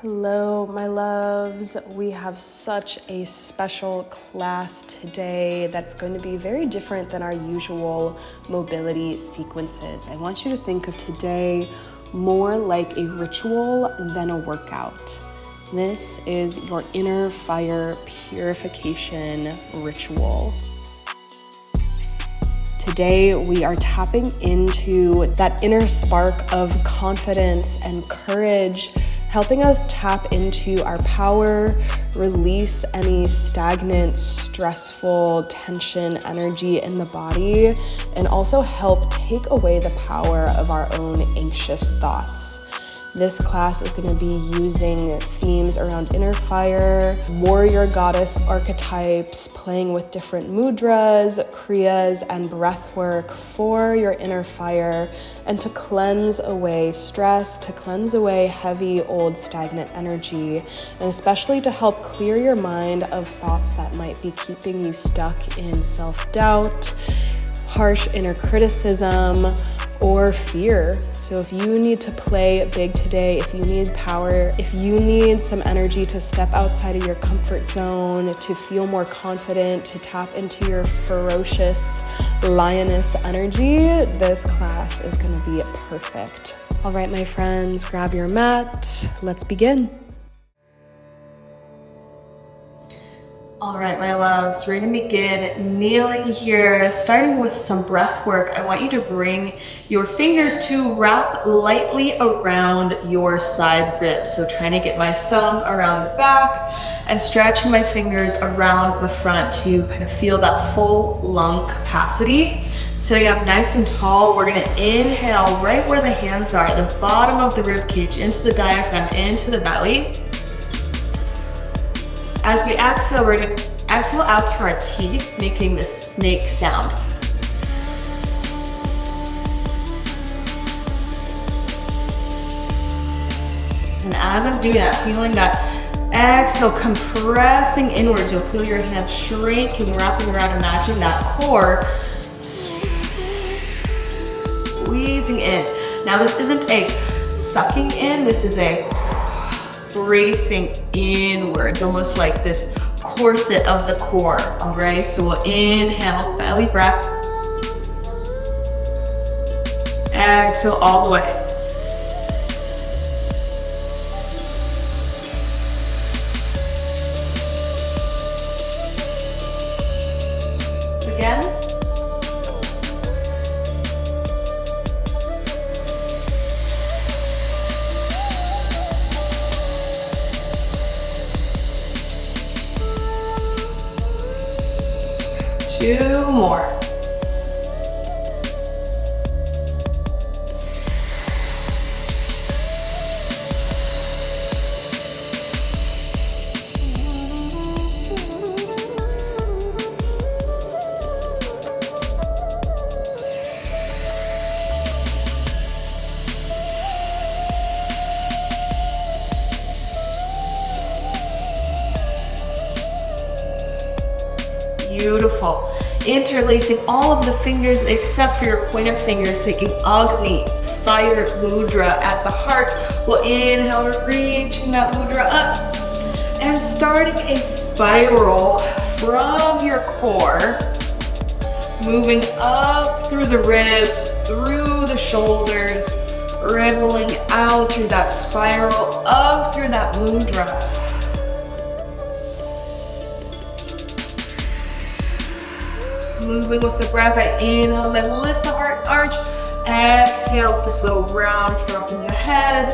Hello, my loves. We have such a special class today that's going to be very different than our usual mobility sequences. I want you to think of today more like a ritual than a workout. This is your inner fire purification ritual. Today, we are tapping into that inner spark of confidence and courage, helping us tap into our power, release any stagnant, stressful tension energy in the body, and also help take away the power of our own anxious thoughts. This class is going to be using themes around inner fire, warrior goddess archetypes, playing with different mudras, kriyas, and breathwork for your inner fire, and to cleanse away stress, to cleanse away heavy, old, stagnant energy, and especially to help clear your mind of thoughts that might be keeping you stuck in self-doubt, harsh inner criticism, or fear. So if you need to play big today, if you need power, if you need some energy to step outside of your comfort zone, to feel more confident, to tap into your ferocious lioness energy, this class is going to be perfect. All right, my friends, grab your mat. Let's begin. All right, my loves, we're gonna begin kneeling here, starting with some breath work. I want you to bring your fingers to wrap lightly around your side ribs. So trying to get my thumb around the back and stretching my fingers around the front to kind of feel that full lung capacity. Sitting up nice and tall, we're gonna inhale right where the hands are, the bottom of the rib cage, into the diaphragm, into the belly. As we exhale, we're going to exhale out through our teeth, making this snake sound. And as I'm doing that, feeling that exhale compressing inwards, you'll feel your hands shrinking, wrapping around, imagining that core squeezing in. Now this isn't a sucking in, this is a bracing inwards, almost like this corset of the core. All right, so we'll inhale, belly breath. Exhale all the way. Again. Two more. Beautiful. Interlacing all of the fingers except for your pointer fingers, taking Agni, fire mudra at the heart. We'll inhale, reaching that mudra up and starting a spiral from your core, moving up through the ribs, through the shoulders, rippling out through that spiral, up through that mudra. Moving with the breath, I inhale, then lift the heart arch. Exhale with this little round drop in the head.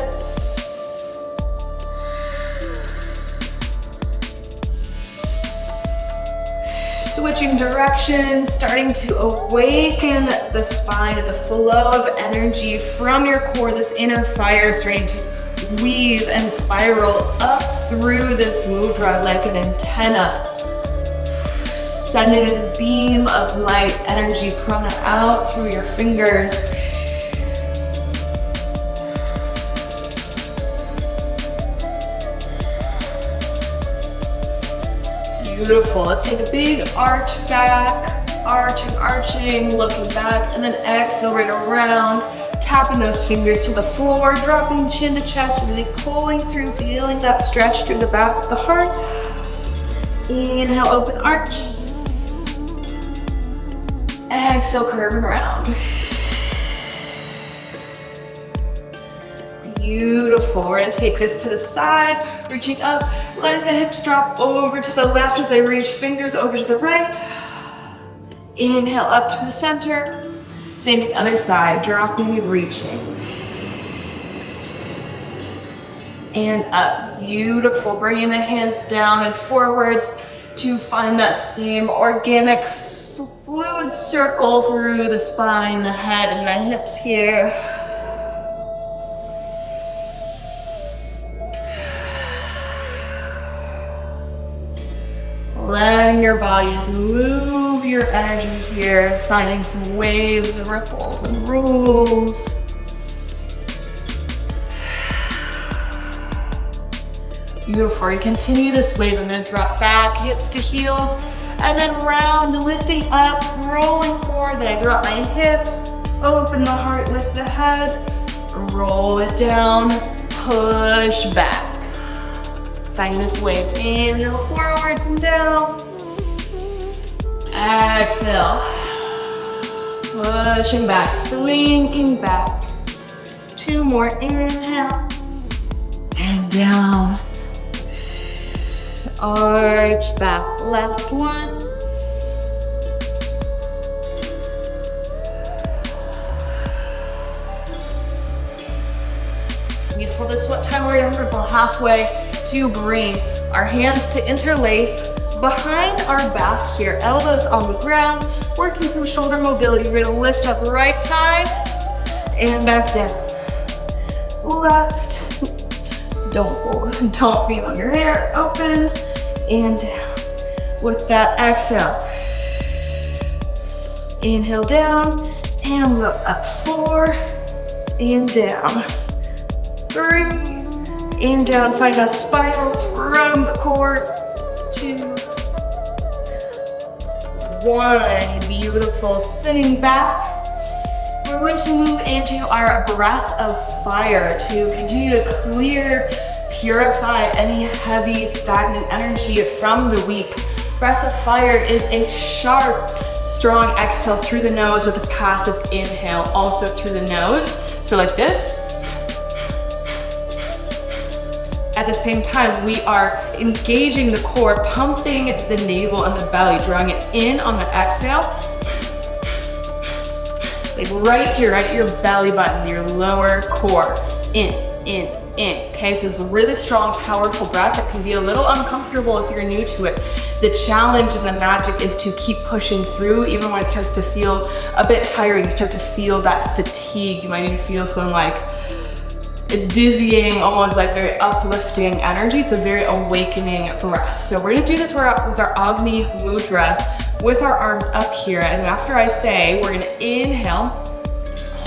Switching directions, starting to awaken the spine and the flow of energy from your core, this inner fire starting to weave and spiral up through this mudra like an antenna. Sending this beam of light energy prana out through your fingers. Beautiful. Let's take a big arch back, arching, looking back, and then exhale right around. tapping those fingers to the floor, dropping chin to chest, really pulling through, feeling that stretch through the back of the heart. Inhale, open arch. Exhale, curving around. Beautiful. We're gonna take this to the side, reaching up, letting the hips drop over to the left as I reach fingers over to the right. Inhale up to the center. Same thing, other side, dropping, reaching. And up, beautiful. Bringing the hands down and forwards to find that same organic fluid circle through the spine, the head, and the hips here. Letting your body just move your energy here, finding some waves and ripples and rolls. Beautiful. You continue this wave. I'm going to drop back, hips to heels, and then round, lifting up, rolling forward. Then I drop my hips, open the heart, lift the head, roll it down, push back. Finding this wave. Inhale, forwards and down. Exhale. Pushing back, swinging back. Two more. Inhale. And down. Arch back. Last one. Beautiful. This is what time we're going to ripple halfway to bring our hands to interlace behind our back here. Elbows on the ground, working some shoulder mobility. We're gonna lift up right side and back down. Left, don't beat on your hair, open and down. With that, exhale. Inhale down and lift up, 4 and down, 3, and down, find that spiral from the core, 2, 1, beautiful, sitting back. We're going to move into our breath of fire to continue to clear, purify any heavy, stagnant energy from the week. Breath of fire is a sharp, strong exhale through the nose with a passive inhale, also through the nose. So like this. At the same time, we are engaging the core, pumping the navel and the belly, drawing it in on the exhale. Like right here, right at your belly button, your lower core. In. Okay, so this is a really strong, powerful breath that can be a little uncomfortable if you're new to it. The challenge and the magic is to keep pushing through, even when it starts to feel a bit tiring. You start to feel that fatigue. You might even feel some like dizzying, almost like very uplifting energy. It's a very awakening breath. So we're gonna do this with our Agni Mudra with our arms up here. And after I say, we're gonna inhale,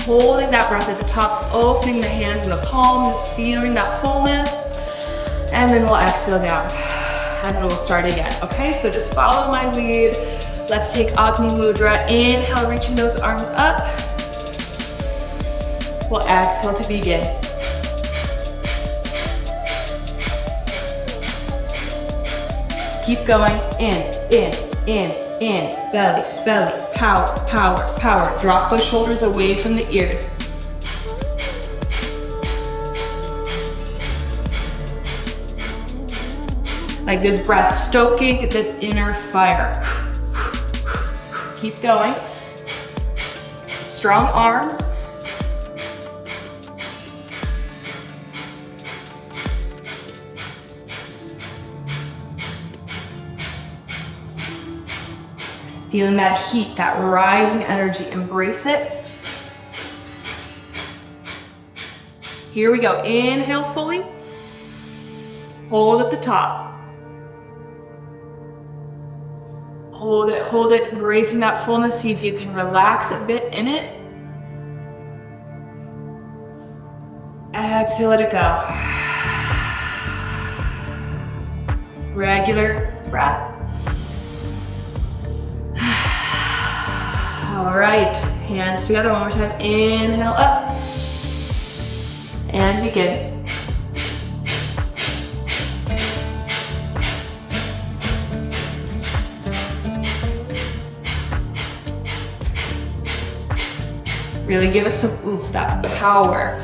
holding that breath at the top, opening the hands in the palm, just feeling that fullness. And then we'll exhale down. And then we'll start again. Okay, so just follow my lead. Let's take Agni Mudra. Inhale, reaching those arms up. We'll exhale to begin. Keep going, in, belly, power. Drop those shoulders away from the ears. Like this breath, stoking this inner fire. Keep going. Strong arms. Feeling that heat, that rising energy, embrace it. Here we go, inhale fully. Hold at the top. Hold it, embracing that fullness. See if you can relax a bit in it. Exhale, let it go. Regular breath. All right, hands together one more time. Inhale up and begin. Really give it some oomph, that power.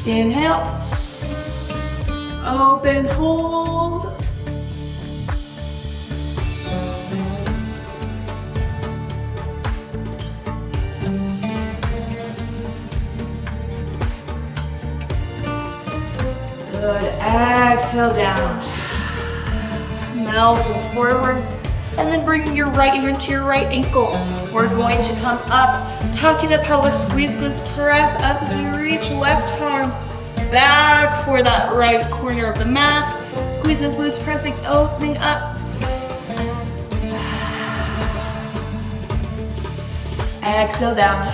Inhale, open, hold. Good, exhale down. Melting forwards, and then bring your right hand to your right ankle. We're going to come up, tucking the pelvis, squeeze glutes, press up as we reach left arm back for that right corner of the mat. Squeeze the glutes, pressing, opening up. Exhale down.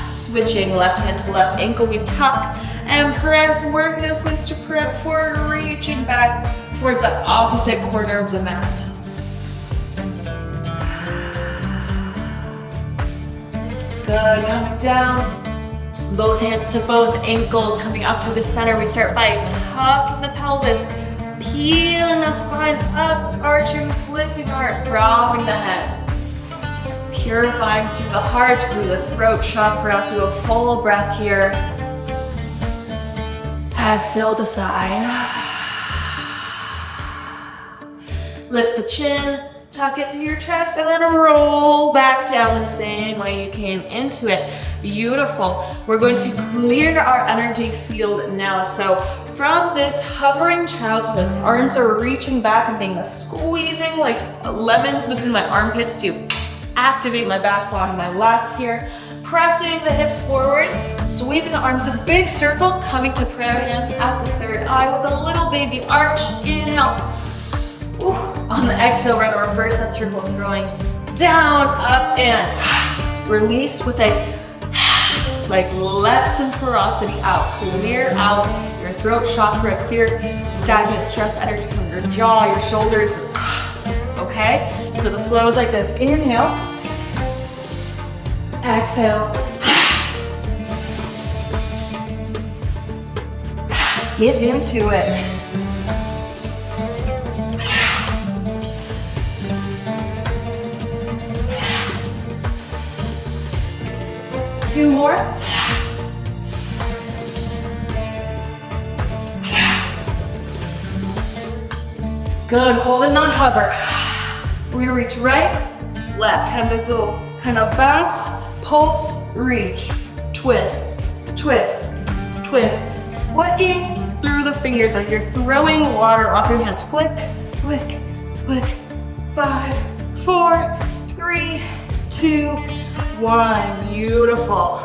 Switching left hand to left ankle, we tuck and press, work those glutes to press forward, reaching back towards the opposite corner of the mat. Good, coming down. Both hands to both ankles, coming up to the center. We start by tucking the pelvis, peeling that spine up, arching, flipping heart, dropping the head. Purifying through the heart, through the throat chakra. Do a full breath here. Exhale to side. Lift the chin, tuck it in your chest, and then roll back down the same way you came into it. Beautiful. We're going to clear our energy field now. So from this hovering child's pose, arms are reaching back and being squeezing like lemons between my armpits to activate my back body, my lats here. Pressing the hips forward, sweeping the arms, this big circle, coming to prayer hands at the third eye with a little baby arch. Inhale. Ooh. On the exhale, we're gonna reverse that circle, throwing down, up, and release with a, like, let some ferocity out. Clear out your throat chakra, clear stagnant stress energy from your jaw, your shoulders. Okay? So the flow is like this. Inhale. Exhale. Get into it. Two more. Good, hold and not hover. We reach right, left, have this little kind of bounce, pulse, reach, twist, twist, twist. Flicking through the fingers like you're throwing water off your hands. Flick, flick, flick. 5, 4, 3, 2, 1. Beautiful.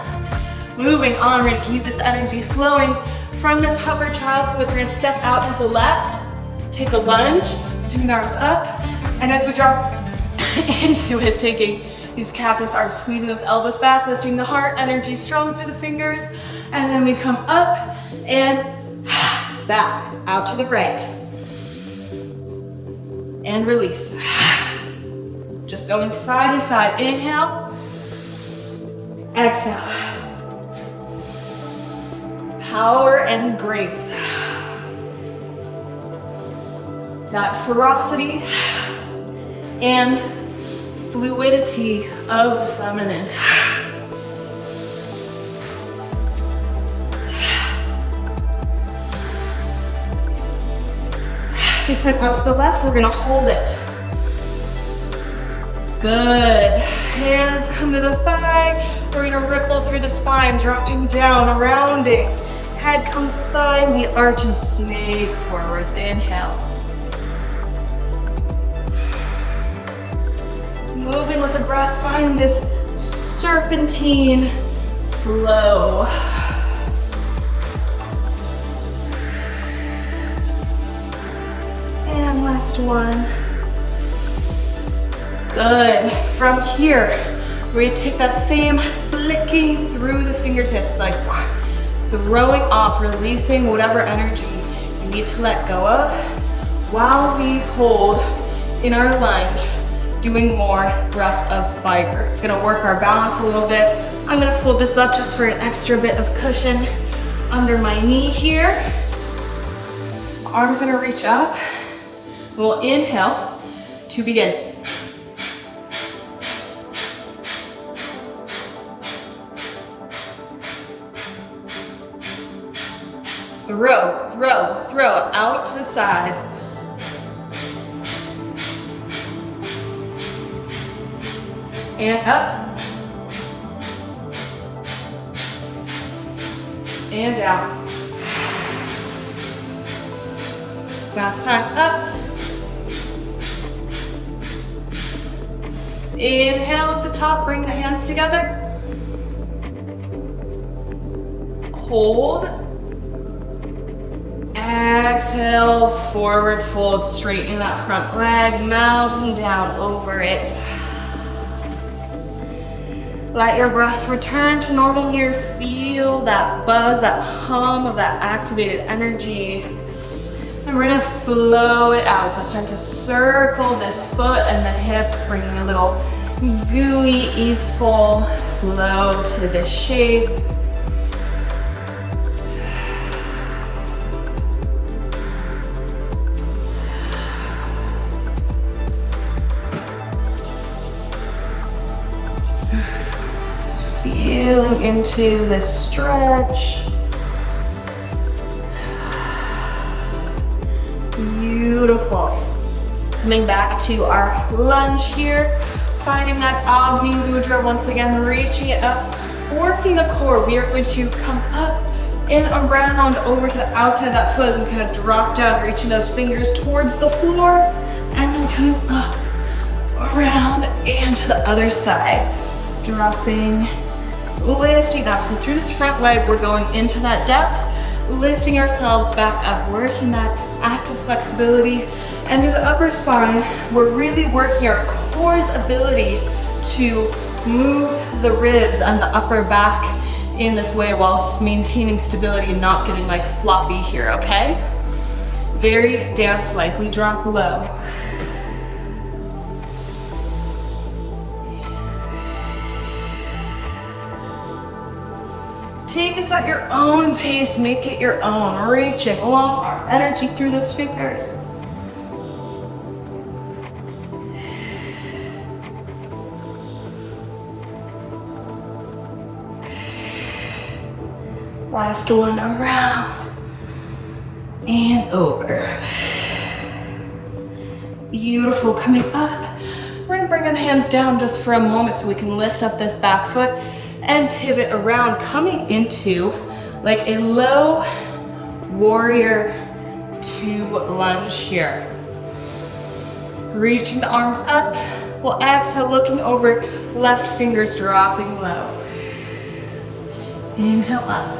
Moving on, we're gonna keep this energy flowing from this hover child's pose. We're gonna step out to the left, take a lunge, swing the arms up, and as we drop into it, taking these cactus arms, squeezing those elbows back, lifting the heart, energy strong through the fingers, and then we come up and back, out to the right. And release. Just going side to side. Inhale. Exhale. Power and grace. That ferocity and fluidity of the feminine. Okay, so out to the left, we're gonna hold it. Good. Hands come to the thigh. We're gonna ripple through the spine, dropping down, rounding. Head comes to the thigh, we arch and snake forwards. Inhale. Moving with the breath, find this serpentine flow. And last one. Good. From here, we're gonna take that same flicking through the fingertips, like throwing off, releasing whatever energy you need to let go of while we hold in our lunge, doing more breath of fire. It's gonna work our balance a little bit. I'm gonna fold this up just for an extra bit of cushion under my knee here. Arms gonna reach up. We'll inhale to begin. Throw, throw, throw out to the sides. And up. And down. Last time, up. Inhale at the top, bring the hands together. Hold. Exhale, forward fold, straighten that front leg, melting down over it. Let your breath return to normal here. Feel that buzz, that hum of that activated energy. And we're gonna flow it out. So start to circle this foot and the hips, bringing a little gooey, easeful flow to this shape. Feeling into this stretch. Beautiful. Coming back to our lunge here. Finding that Agni Mudra once again, reaching it up, working the core. We are going to come up and around over to the outside of that foot as we kind of drop down, reaching those fingers towards the floor, and then coming up, around, and to the other side. Dropping, lifting up. So through this front leg, we're going into that depth, lifting ourselves back up, working that active flexibility. And through the upper spine, we're really working our core's ability to move the ribs and the upper back in this way while maintaining stability and not getting like floppy here, okay? Very dance-like. We drop low. Take this at your own pace, make it your own. Reaching along our energy through those fingers. Last one, around and over. Beautiful. Coming up, we're gonna bring the hands down just for a moment so we can lift up this back foot and pivot around, coming into like a low warrior two lunge here. Reaching the arms up. We'll exhale, looking over, left fingers dropping low. Inhale up.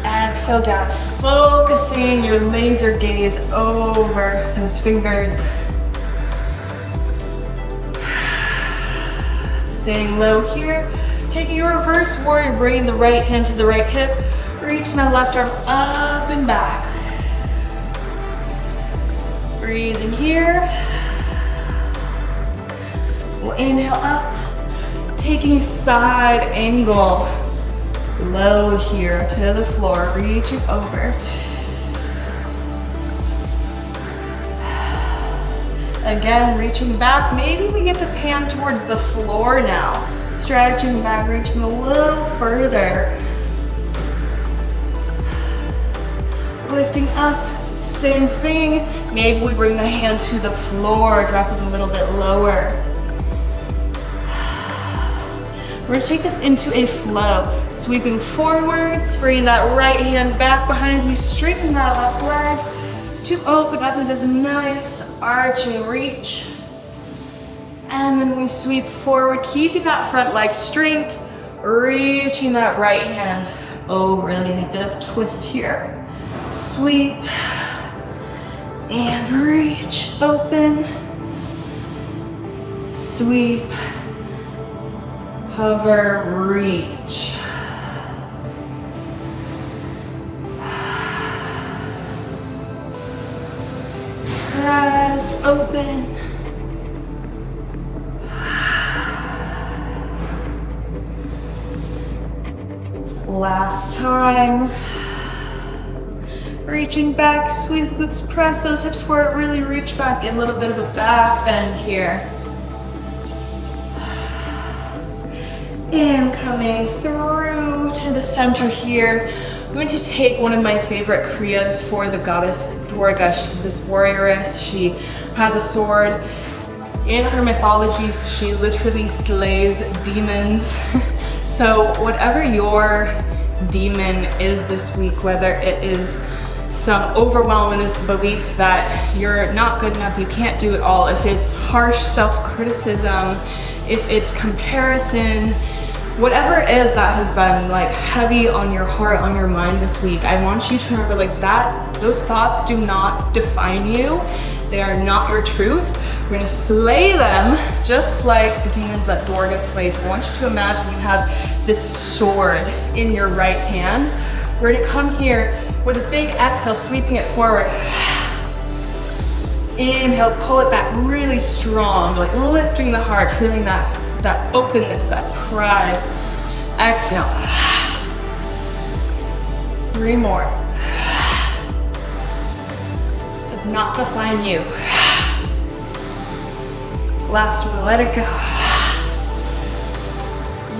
Exhale down, focusing your laser gaze over those fingers. Staying low here. Taking your reverse warrior, bringing the right hand to the right hip. Reaching the left arm up and back. Breathing here. We'll inhale up. Taking side angle. Low here to the floor, reaching over. Again, reaching back. Maybe we get this hand towards the floor now. Stretching back, reaching a little further. Lifting up, same thing. Maybe we bring the hand to the floor, dropping a little bit lower. We're gonna take this into a flow. Sweeping forwards, bringing that right hand back behind as we straighten that left leg to open up into this nice arching reach. And then we sweep forward, keeping that front leg straight, reaching that right hand over, really a bit of twist here. Sweep and reach, open. sweep, hover, reach. Press, open. Last time. Reaching back, squeeze glutes, press those hips forward, really reach back, a little bit of a back bend here. And coming through to the center here. I'm going to take one of my favorite kriyas for the goddess Durga. She's this warrioress. She has a sword. In her mythologies, she literally slays demons. So whatever your demon is this week, whether it is some overwhelming belief that you're not good enough, you can't do it all, if it's harsh self-criticism, if it's comparison, whatever it is that has been like heavy on your heart, on your mind this week, I want you to remember like that, those thoughts do not define you. They are not your truth. We're gonna slay them just like the demons that Durga slays. I want you to imagine you have this sword in your right hand. We're gonna come here with a big exhale, sweeping it forward. Inhale, pull it back really strong, like lifting the heart, feeling that openness, that pride. Exhale. 3 more. Does not define you. Last one, let it go.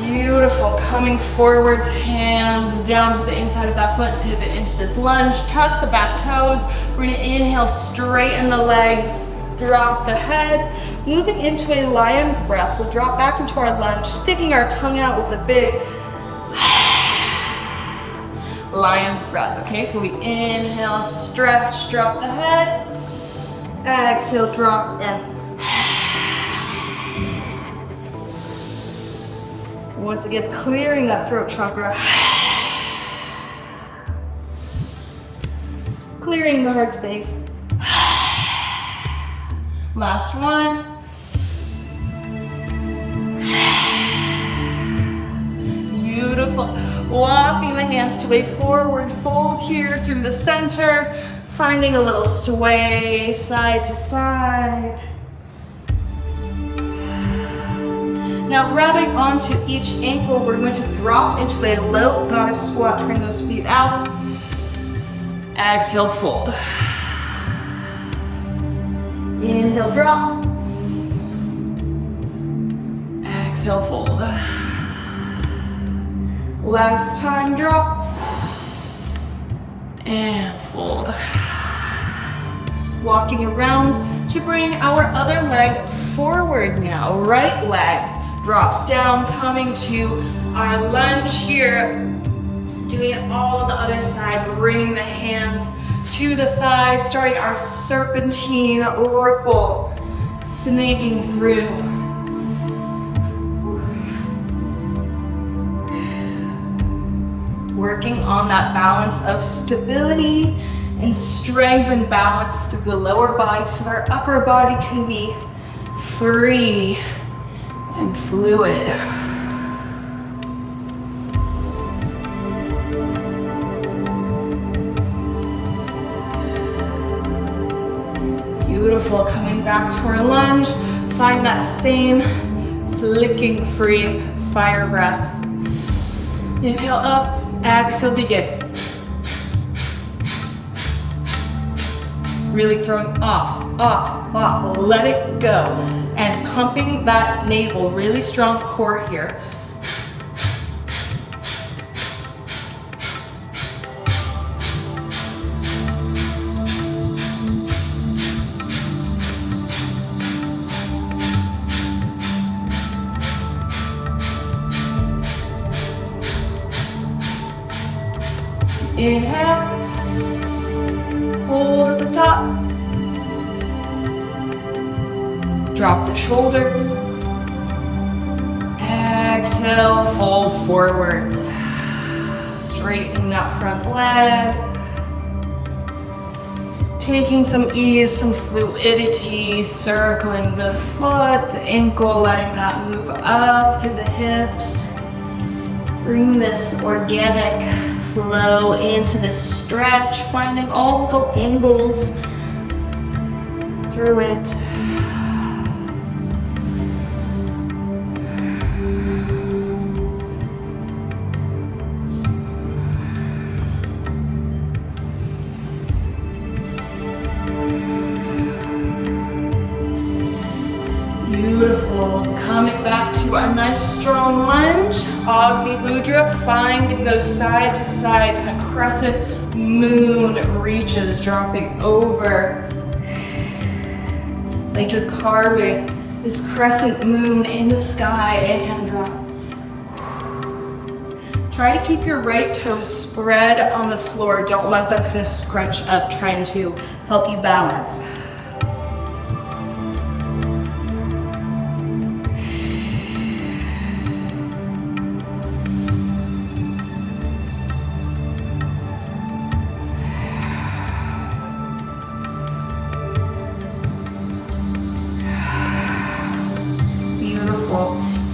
Beautiful, coming forwards, hands down to the inside of that foot, pivot into this lunge, tuck the back toes. We're gonna inhale, straighten the legs, drop the head, moving into a lion's breath. We'll drop back into our lunge, sticking our tongue out with a big lion's breath, okay? So we inhale, stretch, drop the head, exhale, drop, and once again, clearing that throat chakra. Clearing the heart space. Last one. Beautiful. Walking the hands to a forward fold here through the center. Finding a little sway side to side. Now grabbing onto each ankle, we're going to drop into a low goddess squat. Bring those feet out. Exhale, fold. Inhale, drop. Exhale, fold. Last time, drop. And fold. Walking around to bring our other leg forward now. Right leg drops down, coming to our lunge here. Doing it all on the other side, bringing the hands to the thighs, starting our serpentine ripple, snaking through. Working on that balance of stability and strength and balance to the lower body so our upper body can be free and fluid. Beautiful, coming back to our lunge. Find that same flicking free fire breath. Inhale up, exhale, begin. Really throwing off, let it go. And pumping that navel, really strong core here. Inhale, hold at the top, drop the shoulders, exhale, fold forwards, straighten that front leg, Taking some ease, some fluidity, circling the foot, the ankle, letting that move up through the hips. Bring this organic flow into this stretch, finding all the angles through it. Beautiful. Coming back to a nice strong lunge. Agni Mudra, finding those side to side, a crescent moon reaches, dropping over. Like you're carving this crescent moon in the sky and drop. Try to keep your right toes spread on the floor. Don't let them kind of scrunch up, trying to help you balance.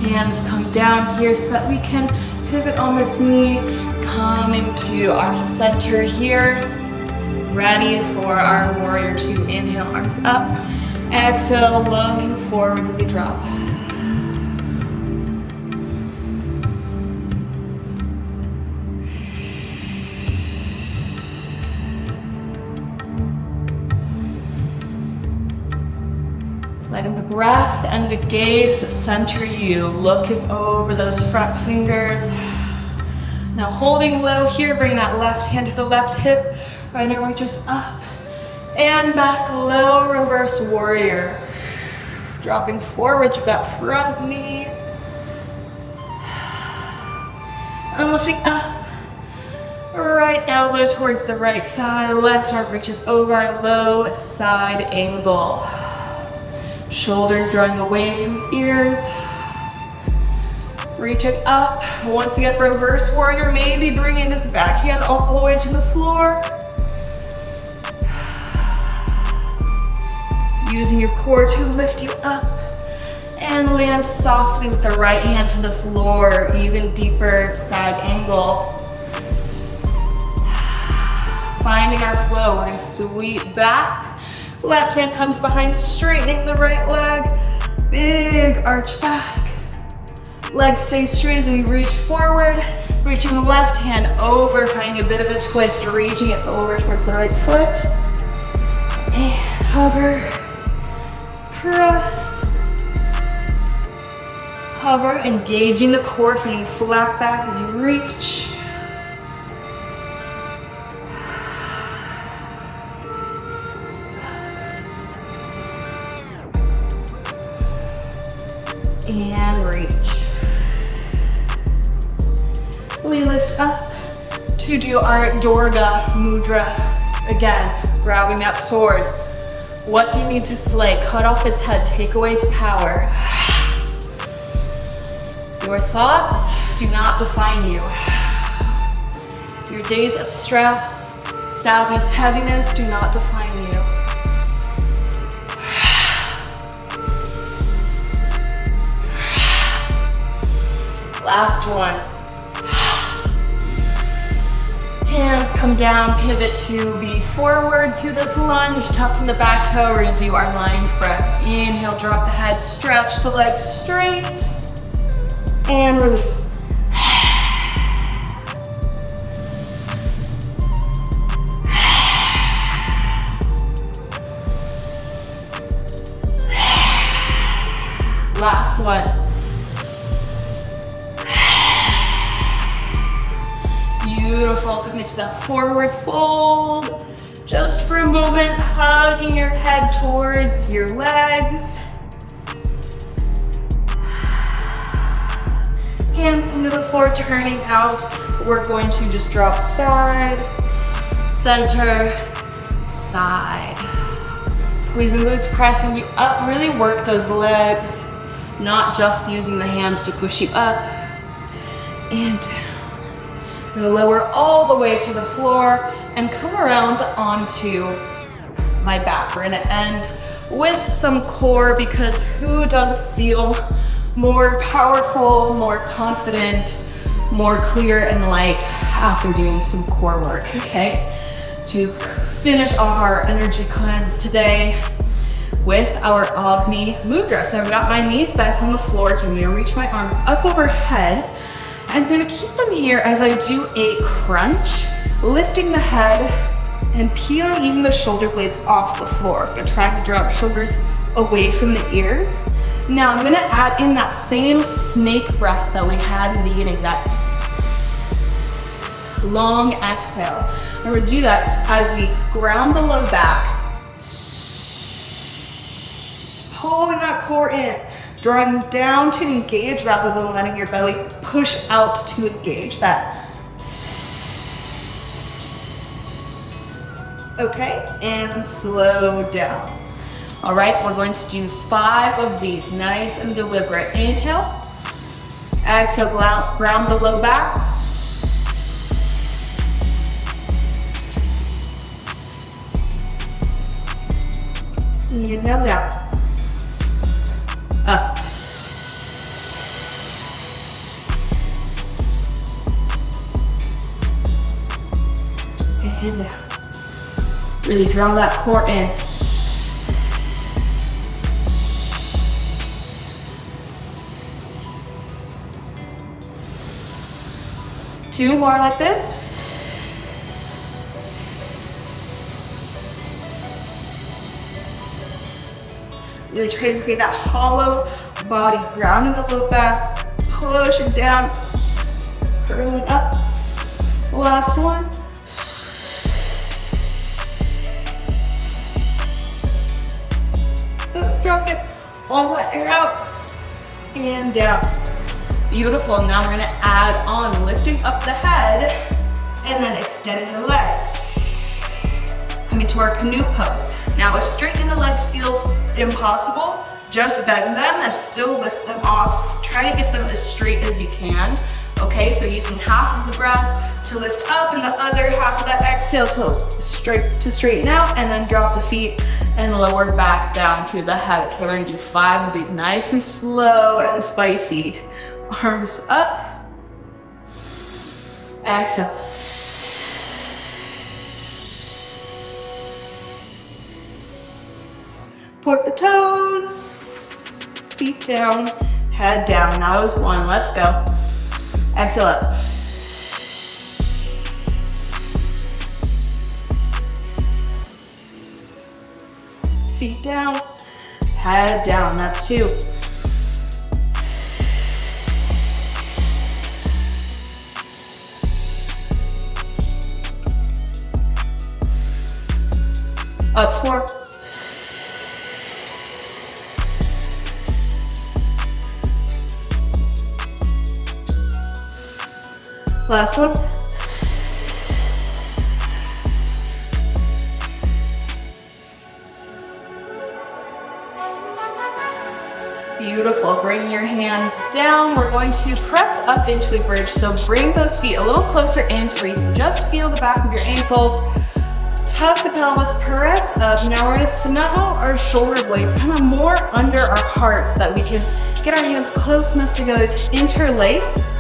Hands come down here so that we can pivot on this knee, coming to our center here, ready for our warrior two. Inhale, arms up. Exhale, looking forwards as you drop. Letting the breath and the gaze center you, looking over those front fingers. Now holding low here, bring that left hand to the left hip, right arm reaches up and back, low reverse warrior. Dropping forward through that front knee. And lifting up, right elbow towards the right thigh, left arm reaches over, low side angle. Shoulders drawing away from ears. Reaching up. Once again, reverse warrior. Maybe bringing this back hand all the way to the floor. Using your core to lift you up. And land softly with the right hand to the floor. Even deeper side angle. Finding our flow. We're going to sweep back. Left hand comes behind, straightening the right leg. Big arch back. Leg stays straight as we reach forward. Reaching the left hand over, finding a bit of a twist, reaching it over towards the right foot. And hover. Press. Hover, engaging the core, finding flat back as you reach. And reach. We lift up to do our Durga Mudra. Again, grabbing that sword. What do you need to slay? Cut off its head, take away its power. Your thoughts do not define you. Your days of stress, sadness, heaviness do not define you. Last one. Hands come down, pivot to be forward through this lunge, tucking the back toe. We're gonna do our lion's breath. Inhale, drop the head, stretch the legs straight, and release. Last one. Beautiful, coming to that forward fold. Just for a moment, hugging your head towards your legs. Hands into the floor, turning out. We're going to just drop side, center, side. Squeezing glutes, pressing you up. Really work those legs, not just using the hands to push you up. And I'm gonna lower all the way to the floor and come around onto my back. We're gonna end with some core, because who doesn't feel more powerful, more confident, more clear and light after doing some core work, okay? To finish off our energy cleanse today with our Agni Mudra. So I've got my knees bent on the floor here. I'm gonna reach my arms up overhead. I'm gonna keep them here as I do a crunch, lifting the head and peeling even the shoulder blades off the floor. I'm gonna try to draw the shoulders away from the ears. Now I'm gonna add in that same snake breath that we had in the beginning, that long exhale. And we're gonna do that as we ground the low back, pulling that core in, drawing down to engage rather than letting your belly push out to engage that. Okay, and slow down. All right, we're going to do 5 of these, nice and deliberate. Inhale, exhale, ground the low back. Inhale down, up. And down. Really draw that core in. Two more like this. Really try to create that hollow body, grounding the low back, pushing down, curling up. Last one. Stroke it, all that air out, and down. Beautiful, now we're gonna add on lifting up the head, and then extending the legs. Coming to our canoe pose. Now if straightening the legs feels impossible, just bend them and still lift them off. Try to get them as straight as you can. Okay, so using half of the breath to lift up and the other half of that exhale to straighten out, and then drop the feet and lower back down through the head. Okay, we're gonna do 5 of these nice and slow and spicy. Arms up. Exhale. Point the toes. Feet down, head down. That was 1, let's go. Exhale up. Feet down, head down, that's 2. Up 4. Last one. Beautiful, bring your hands down. We're going to press up into a bridge. So bring those feet a little closer in to where you can just feel the back of your ankles. Tuck the pelvis, press up. Now we're gonna snuggle our shoulder blades kind of more under our heart so that we can get our hands close enough together to interlace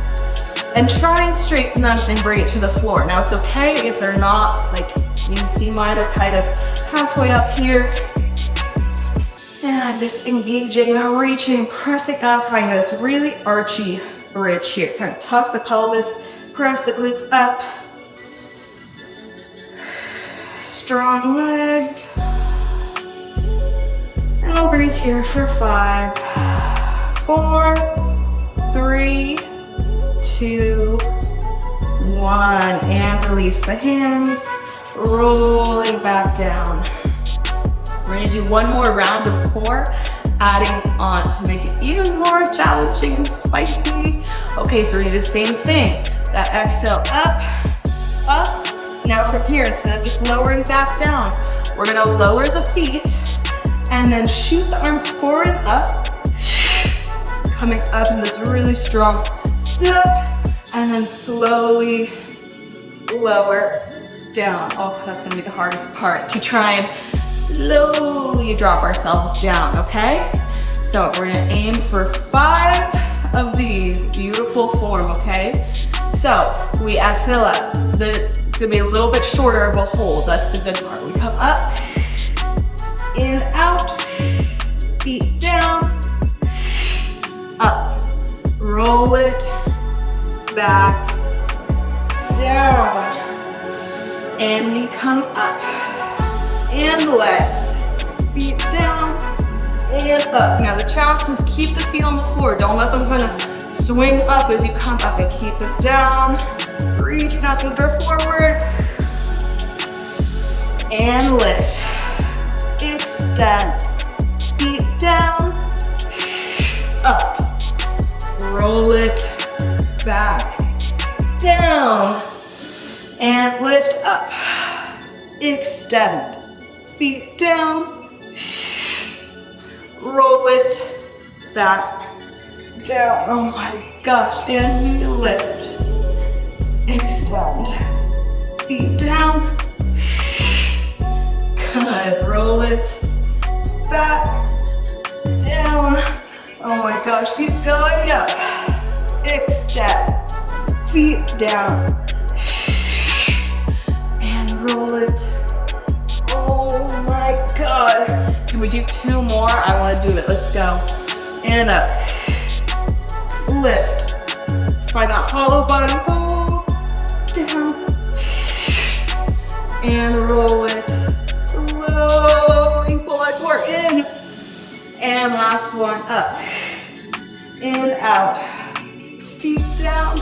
and try and straighten them and bring it to the floor. Now it's okay if they're not, like you can see mine are kind of halfway up here. And I'm just engaging, reaching, pressing up, finding this really archy bridge here. Kind of tuck the pelvis, press the glutes up. Strong legs. And we'll breathe here for 5, 4, 3, 2, 1. And release the hands, rolling back down. We're gonna do 1 more round of core, adding on to make it even more challenging and spicy. Okay, so we're gonna do the same thing. That exhale up, up. Now from here, instead of just lowering back down, we're gonna lower the feet and then shoot the arms forward and up. Coming up in this really strong sit-up, and then slowly lower down. Oh, that's gonna be the hardest part, to try and slowly drop ourselves down, okay? So we're gonna aim for 5 of these, beautiful form, okay? So we exhale up. It's gonna be a little bit shorter of a hold, that's the good part. We come up, in, out, feet down, up, roll it, back, down, and we come up, and legs, feet down, and up. Now the challenge is keep the feet on the floor. Don't let them kind of swing up as you come up, and keep it down. Reach up, move forward, and lift. Extend. Feet down, up. Roll it back, down, and lift up. Extend. Feet down. Roll it back, down. Oh my gosh, and we lift. Extend. Feet down. Good. Roll it back, down. Oh my gosh, keep going up. Extend. Feet down. And roll it. Oh my God. Can we do 2 more? I want to do it. Let's go. And up. Lift. Find that hollow body. Hold. Down. And roll it. Slowly pull it forward. In. And last one. Up. And out. Feet down.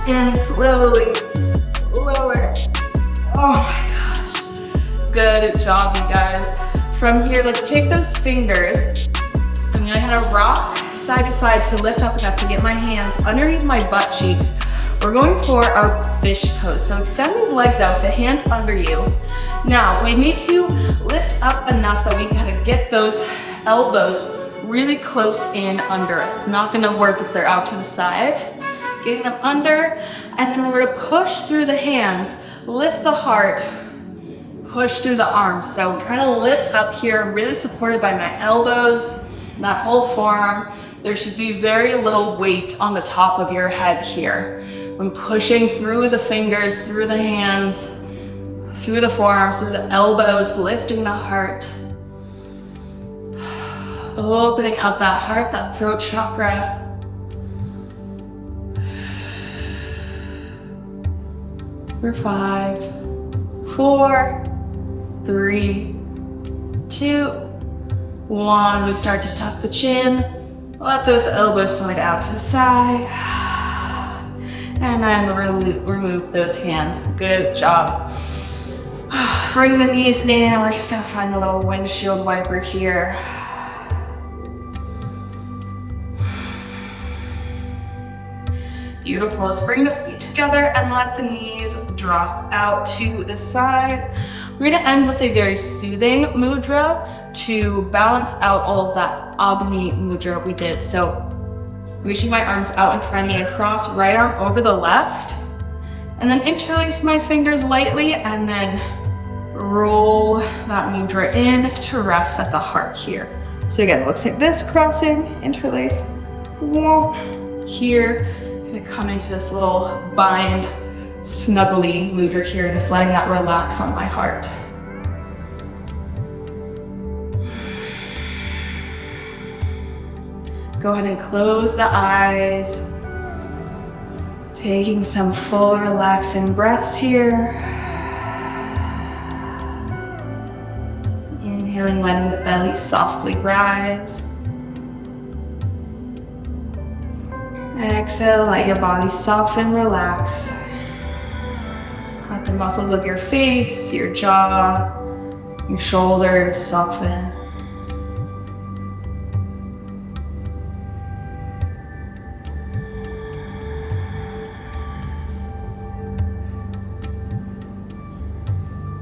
And slowly lower. Oh my gosh. Good job, you guys. From here, let's take those fingers. I'm gonna kind of rock side to side to lift up enough to get my hands underneath my butt cheeks. We're going for our fish pose. So extend these legs out, the hands under you. Now, we need to lift up enough that we kind of get those elbows really close in under us. It's not gonna work if they're out to the side. Getting them under, and then we're gonna push through the hands, lift the heart, push through the arms. So I'm trying to lift up here, really supported by my elbows, that whole forearm. There should be very little weight on the top of your head here. When pushing through the fingers, through the hands, through the forearms, through the elbows, lifting the heart. Opening up that heart, that throat chakra. For 5, 4, 3, 2, 1. We start to tuck the chin. Let those elbows slide out to the side. And then remove those hands. Good job. Bring the knees in. We're just gonna find a little windshield wiper here. Beautiful. Let's bring the feet together and let the knees drop out to the side. We're gonna end with a very soothing mudra to balance out all of that Agni mudra we did. So reaching my arms out in front of me, across, right arm over the left, and then interlace my fingers lightly, and then roll that mudra in to rest at the heart here. So again, it looks like this, crossing, interlace, here, gonna come into this little bind, snuggly mudra here, just letting that relax on my heart. Go ahead and close the eyes. Taking some full relaxing breaths here. Inhaling, letting the belly softly rise. Exhale, let your body soften, relax. Let the muscles of your face, your jaw, your shoulders soften.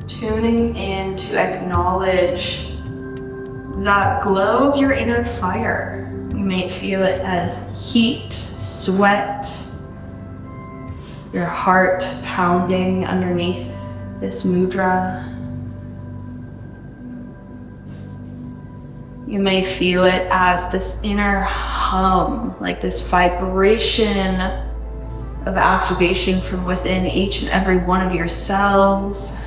Tuning in to acknowledge that glow of your inner fire. You may feel it as heat, sweat, your heart pounding underneath this mudra. You may feel it as this inner hum, like this vibration of activation from within each and every one of your cells.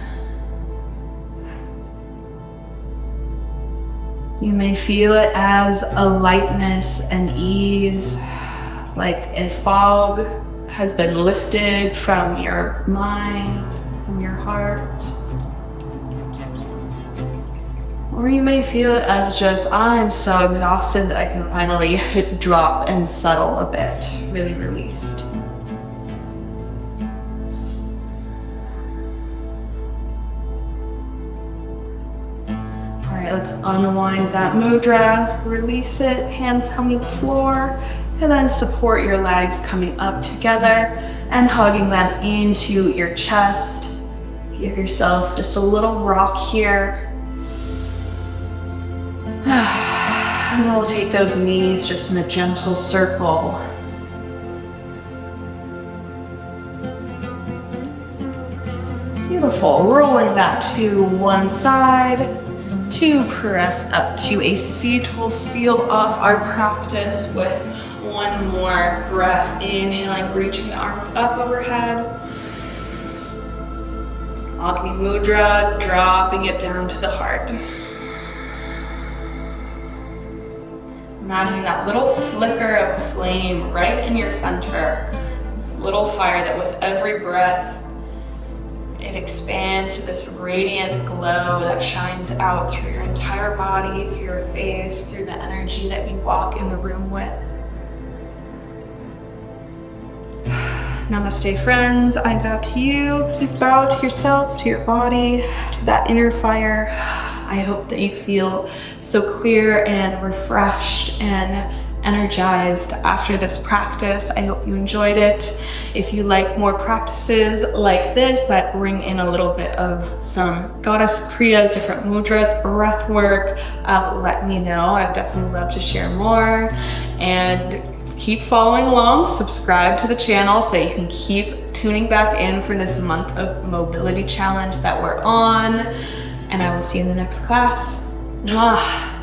You may feel it as a lightness and ease, like a fog has been lifted from your mind, from your heart. Or you may feel it as just, I'm so exhausted that I can finally drop and settle a bit, really released. All right, let's unwind that mudra, release it, hands hugging the floor, and then support your legs coming up together and hugging them into your chest. Give yourself just a little rock here. And then we'll take those knees just in a gentle circle. Beautiful. Rolling that to one side to press up to a seat. We'll seal off our practice with one more breath. Inhaling, reaching the arms up overhead. Agni Mudra, dropping it down to the heart. Imagine that little flicker of flame right in your center. This little fire that with every breath, it expands to this radiant glow that shines out through your entire body, through your face, through the energy that you walk in the room with. Namaste, friends. I bow to you. Please bow to yourselves, to your body, to that inner fire. I hope that you feel so clear and refreshed and energized after this practice. I hope you enjoyed it. If you like more practices like this that bring in a little bit of some goddess kriyas, different mudras, breath work, let me know. I'd definitely love to share more. And keep following along, subscribe to the channel so that you can keep tuning back in for this month of mobility challenge that we're on. And I will see you in the next class. Mwah.